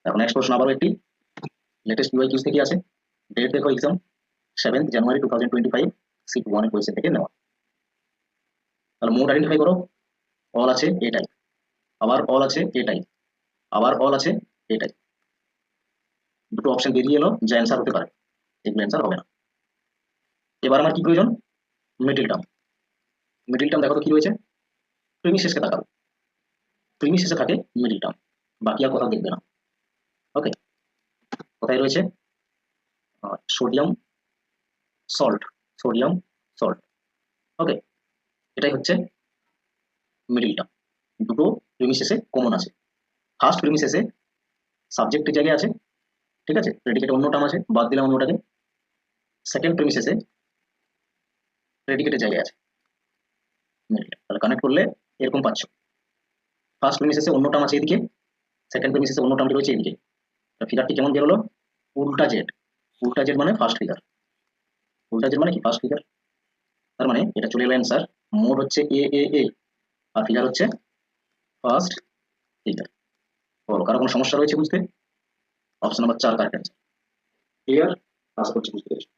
এখন নেক্সট প্রশ্ন আবারও একটি লেটেস্ট ইউআই কিউজ থেকে আছে। ডেট দেখো এক্সাম 7th জানুয়ারি 2025, সিট 1 এর কোয়েশ্চেন থেকে নেওয়া। তাহলে মোড আইডেন্টিফাই করো। অল আছে এ টাইপ, আবার অল আছে এ টাইপ, আবার অল আছে এ টাইপ। দুটো অপশন বেরিয়ে এলো যা অ্যান্সার হতে পারে, এগুলো অ্যান্সার হবে না। এবার আমার কি প্রয়োজন? Middle term. মিডল টার্ম দেখো তো কি রয়েছে, প্রিমিসেসকে তাকাও, প্রিমিসেসে থাকে মিডল টার্ম, বাকি আর কোথাও দেখবে না। ওকে, কোথায় রয়েছে? Sodium salt, sodium salt. Okay, এটাই হচ্ছে মিডল টার্ম। দুটো প্রিমিসেসে কমন আছে। ফার্স্ট প্রিমিসেসে সাবজেক্টের জায়গায় আছে, ঠিক আছে, প্রেডিকেটে অন্য টার্ম আছে, বাদ দিলাম অন্যটাকে। সেকেন্ড প্রিমিসেসে প্রেডিকেটের জায়গায় আছে মিডল টার্ম। তাহলে কানেক্ট করলে এরকম পাচ্ছ, ফার্স্ট প্রিমিসেসে অন্য টার্ম আছে এদিকে, সেকেন্ড প্রিমিসেসে অন্য টার্মটি রয়েছে এদিকে। ফিগারটি কেমন বেরোলো? উল্টা জেড। উল্টা জেড মানে ফার্স্ট ফিগার, উল্টা জেড মানে কি ফার্স্ট ফিগার। তার মানে এটা চলে এলো অ্যান্সার। মোড হচ্ছে এ এ এ, আর ফিগার হচ্ছে ফার্স্ট ফিগার। বলো কারো কোনো সমস্যা রয়েছে বুঝতে? Option number 4 correct answer. Clear? আশা করছি বুঝতে পেরেছো।